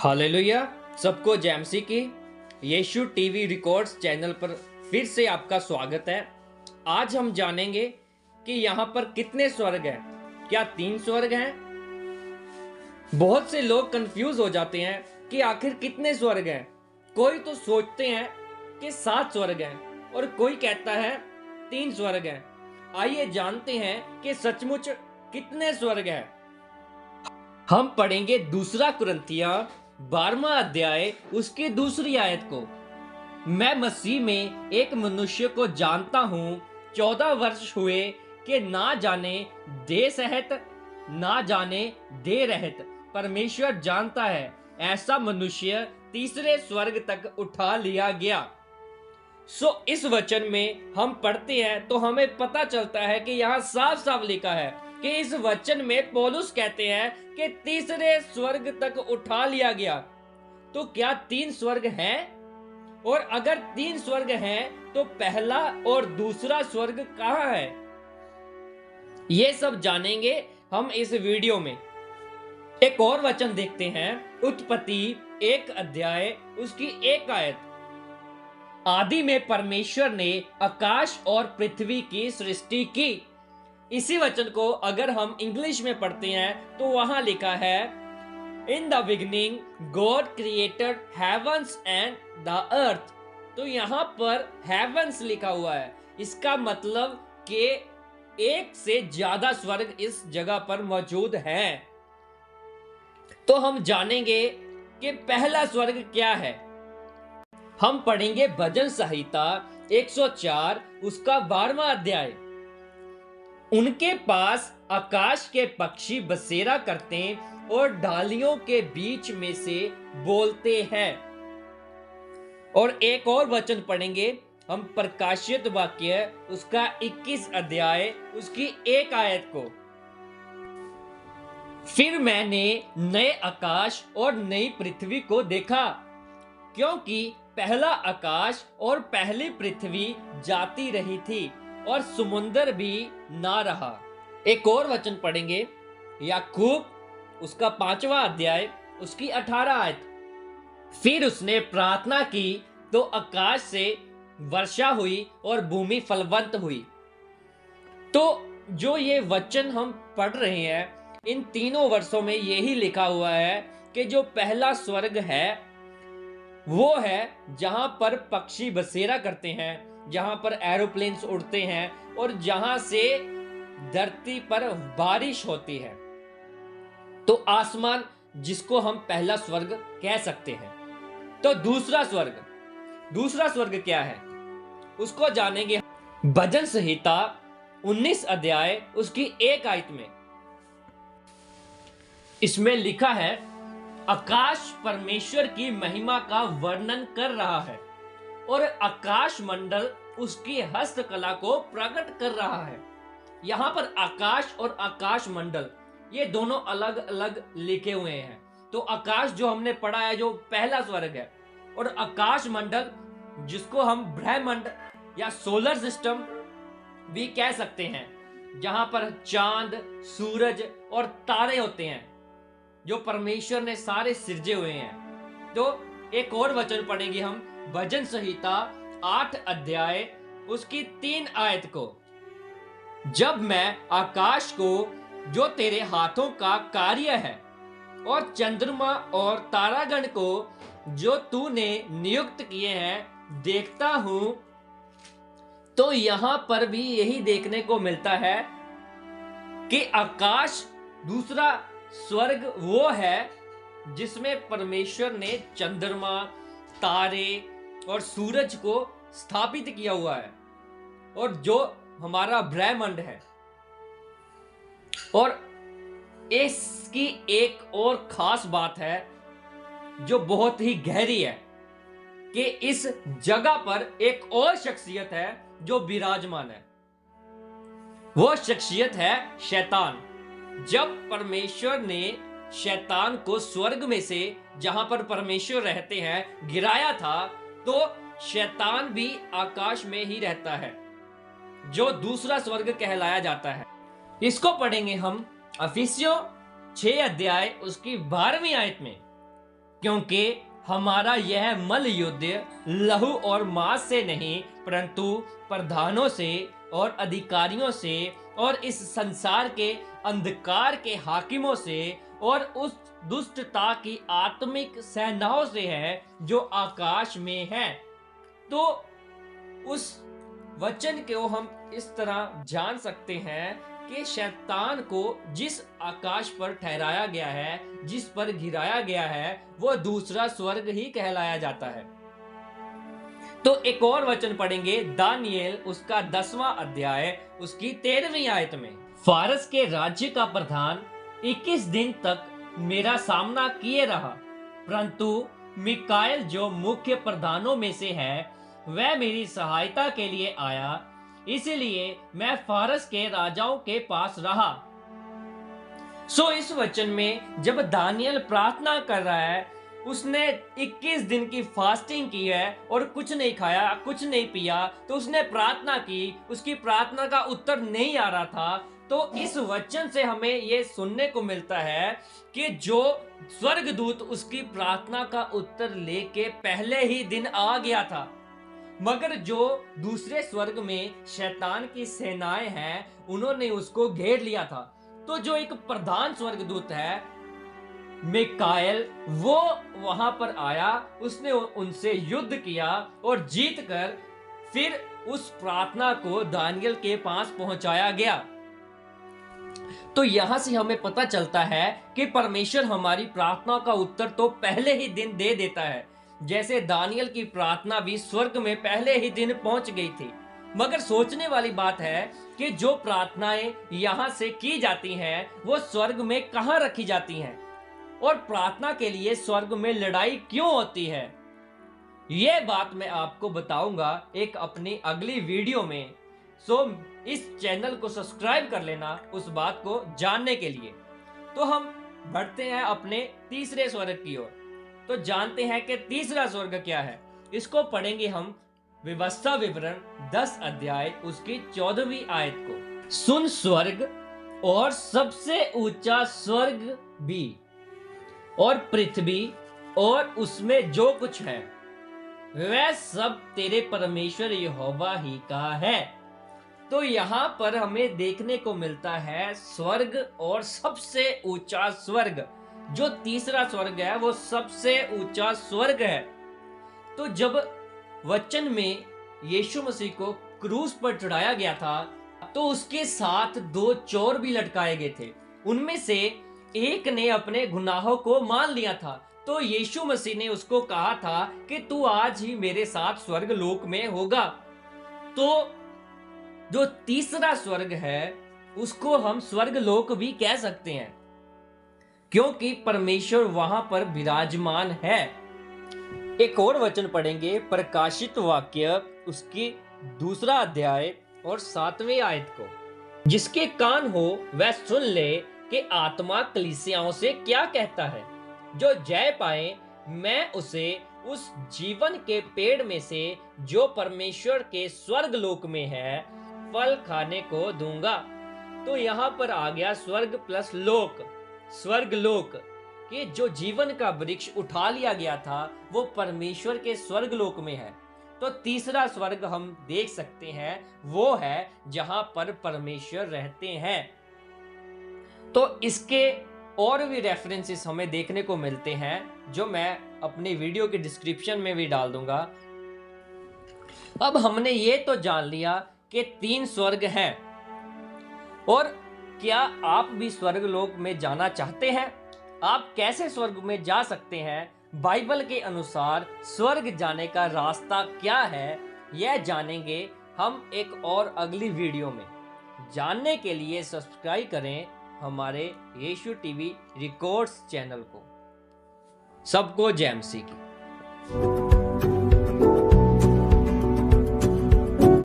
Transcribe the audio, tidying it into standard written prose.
Hallelujah. सबको जैमसी की यीशु TV records channel पर फिर से आपका स्वागत है। आज हम जानेंगे कि यहाँ पर कितने स्वर्ग हैं। क्या 3 स्वर्ग हैं? बहुत से लोग कंफ्यूज हो जाते हैं कि आखिर कितने स्वर्ग हैं। कोई तो सोचते हैं कि 7 स्वर्ग हैं और कोई कहता है 3 स्वर्ग हैं। आइए जानते हैं कि सचमुच कितने स्वर्ग हैं। हम पढ़ेंगे दूसरा कुरिन्थियों 12वां अध्याय उसकी दूसरी आयत को। मैं मसीह में एक मनुष्य को जानता हूँ, 14 वर्ष हुए कि ना जाने दे सहित ना जाने दे रहित परमेश्वर जानता है, ऐसा मनुष्य तीसरे स्वर्ग तक उठा लिया गया। इस वचन में हम पढ़ते हैं तो हमें पता चलता है कि यहाँ साफ साफ लिखा है कि इस वचन में पौलुस कहते हैं कि तीसरे स्वर्ग तक उठा लिया गया। तो क्या 3 स्वर्ग हैं? और अगर 3 स्वर्ग हैं तो पहला और दूसरा स्वर्ग कहाँ है? ये सब जानेंगे हम इस वीडियो में। एक और वचन देखते हैं, उत्पत्ति 1 अध्याय उसकी 1 आयत। आदि में परमेश्वर ने आकाश और पृथ्वी की सृष्टि की। इसी वचन को अगर हम इंग्लिश में पढ़ते हैं तो वहां लिखा है, in the beginning God created heavens and the earth. तो यहां पर हेवंस लिखा हुआ है, इसका मतलब कि एक से ज्यादा स्वर्ग इस जगह पर मौजूद हैं। तो हम जानेंगे कि पहला स्वर्ग क्या है। हम पढ़ेंगे भजन संहिता 104 उसका 12वां अध्याय। उनके पास आकाश के पक्षी बसेरा करते और डालियों के बीच में से बोलते हैं। और एक और वचन पढ़ेंगे हम, प्रकाशित वाक्य उसका 21 अध्याय उसकी 1 आयत को। फिर मैंने नए आकाश और नई पृथ्वी को देखा, क्योंकि पहला आकाश और पहली पृथ्वी जाती रही थी और समुद्र भी ना रहा। एक और वचन पढ़ेंगे, याकूब उसका 5वां अध्याय उसकी 18 आयत। फिर उसने प्रार्थना की तो आकाश से वर्षा हुई और भूमि फलवंत हुई। तो जो ये वचन हम पढ़ रहे हैं, इन तीनों वर्षों में यही लिखा हुआ है कि जो पहला स्वर्ग है वो है जहां पर पक्षी बसेरा करते हैं, जहां पर एरोप्लेन्स उड़ते हैं और जहां से धरती पर बारिश होती है। तो आसमान जिसको हम पहला स्वर्ग कह सकते हैं। तो दूसरा स्वर्ग क्या है उसको जानेंगे भजन संहिता 19 अध्याय उसकी 1 आयत में। इसमें लिखा है, आकाश परमेश्वर की महिमा का वर्णन कर रहा है और आकाश मंडल उसकी हस्तकला को प्रकट कर रहा है। यहां पर आकाश और आकाश मंडल ये दोनों अलग अलग लिखे हुए हैं। तो आकाश जो हमने पढ़ा है जो पहला स्वर्ग है, और आकाश मंडल जिसको हम ब्रह्मांड या सोलर सिस्टम भी कह सकते हैं, जहां पर चांद, सूरज और तारे होते हैं जो परमेश्वर ने सारे सिरजे हुए हैं। तो एक और वचन पढ़ेंगे हम, भजन संहिता 8 अध्याय उसकी 3 आयत को। जब मैं आकाश को जो तेरे हाथों का कार्य है और चंद्रमा और तारागण को जो तूने नियुक्त किए हैं देखता हूं, तो यहां पर भी यही देखने को मिलता है कि आकाश दूसरा स्वर्ग वो है जिसमें परमेश्वर ने चंद्रमा, तारे और सूरज को स्थापित किया हुआ है, और जो हमारा ब्रह्मांड है। और इसकी एक और खास बात है जो बहुत ही गहरी है कि इस जगह पर एक और शख्सियत है जो विराजमान है। वो शख्सियत है शैतान। जब परमेश्वर ने शैतान को स्वर्ग में से जहां पर परमेश्वर रहते हैं गिराया था, तो शैतान भी आकाश में ही रहता है, जो दूसरा स्वर्ग कहलाया जाता है। इसको पढ़ेंगे हम इफिसियों 6 अध्याय उसकी 12वीं आयत में। क्योंकि हमारा यह मल युद्ध लहू और मांस से नहीं परंतु प्रधानों से और अधिकारियों से और इस संसार के अंधकार के हाकिमों से और उस दुष्टता की आत्मिक सेनाओं से है जो आकाश में है। तो उस वचन को हम इस तरह जान सकते हैं कि शैतान को जिस आकाश पर ठहराया गया है, जिस पर गिराया गया है, वो दूसरा स्वर्ग ही कहलाया जाता है। तो एक और वचन पढ़ेंगे, दानियेल उसका 10वां अध्याय उसकी 13वीं आयत में। फारस के राज्य का प्रधान 21 दिन तक मेरा सामना किए रहा, परंतु मिकाएल जो मुख्य प्रधानों में से है वह मेरी सहायता के लिए आया, इसलिए मैं फारस के राजाओं के पास रहा। इस वचन में जब दानियल प्रार्थना कर रहा है, उसने 21 दिन की फास्टिंग की है और कुछ नहीं खाया, कुछ नहीं पिया, तो उसने प्रार्थना की, उसकी प्रार्थना का उत्तर नहीं आ रहा था। तो इस वचन से हमें यह सुनने को मिलता है कि जो स्वर्गदूत उसकी प्रार्थना का उत्तर लेके पहले ही दिन आ गया था, मगर जो दूसरे स्वर्ग में शैतान की सेनाएं हैं उन्होंने उसको घेर लिया था। तो जो एक प्रधान स्वर्गदूत है मिकाएल, वो वहां पर आया, उसने उनसे युद्ध किया और जीतकर फिर उस प्रार्थना को दानियल के पास पहुंचाया गया। तो यहां से हमें पता चलता है कि परमेश्वर हमारी प्रार्थना का उत्तर तो पहले ही दिन दे देता है। जैसे दानियल की प्रार्थना भी स्वर्ग में पहले ही दिन पहुंच गई थी। मगर सोचने वाली बात है कि जो प्रार्थनाएं यहां से की जाती हैं वो स्वर्ग में कहां रखी जाती हैं और प्रार्थना के लिए स्वर्ग में लड़ाई क्यों होती है, यह बात मैं आपको बताऊंगा एक अपनी अगली वीडियो में। इस चैनल को सब्सक्राइब कर लेना उस बात को जानने के लिए। तो हम बढ़ते हैं अपने तीसरे स्वर्ग की ओर। तो जानते हैं कि तीसरा स्वर्ग क्या है। इसको पढ़ेंगे हम व्यवस्था विवरण 10 अध्याय उसकी 14वीं आयत को। सुन स्वर्ग और सबसे ऊंचा स्वर्ग भी और पृथ्वी और उसमें जो कुछ है वह सब तेरे परमेश्वर यहोवा ही का है। तो यहाँ पर हमें देखने को मिलता है स्वर्ग और सबसे ऊंचा स्वर्ग। जो तीसरा स्वर्ग है वो सबसे ऊंचा स्वर्ग है। तो जब वचन में यीशु मसीह को क्रूस पर चढ़ाया गया था तो उसके साथ 2 चोर भी लटकाए गए थे। उनमें से एक ने अपने गुनाहों को मान लिया था। तो यीशु मसीह ने उसको कहा था कि तू आज ही मेरे साथ स्वर्ग लोक में होगा। तो जो तीसरा स्वर्ग है उसको हम स्वर्ग लोक भी कह सकते हैं, क्योंकि परमेश्वर वहां पर विराजमान है। एक और वचन पढ़ेंगे, प्रकाशित वाक्य उसकी 2 अध्याय और 7वें आयत को। जिसके कान हो वह सुन ले कि आत्मा कलीसियाओं से क्या कहता है। जो जय पाए मैं उसे उस जीवन के पेड़ में से जो परमेश्वर के स्वर्ग लोक में है फल खाने को दूंगा। तो यहाँ पर आ गया स्वर्ग प्लस लोक, स्वर्ग लोक कि जो जीवन का वृक्ष उठा लिया गया था वो परमेश्वर के स्वर्ग लोक में है। तो तीसरा स्वर्ग हम देख सकते हैं वो है जहां पर परमेश्वर रहते हैं। तो इसके और भी रेफरेंसेस हमें देखने को मिलते हैं जो मैं अपनी वीडियो के डिस्क्रिप्शन में भी डाल दूंगा। अब हमने ये तो जान लिया कि 3 स्वर्ग हैं, और क्या आप भी स्वर्ग लोक में जाना चाहते हैं? आप कैसे स्वर्ग में जा सकते हैं? बाइबल के अनुसार स्वर्ग जाने का रास्ता क्या है, यह जानेंगे हम एक और अगली वीडियो में। जानने के लिए सब्सक्राइब करें हमारे यीशु टीवी रिकॉर्ड्स चैनल को। सबको जय मसीह की।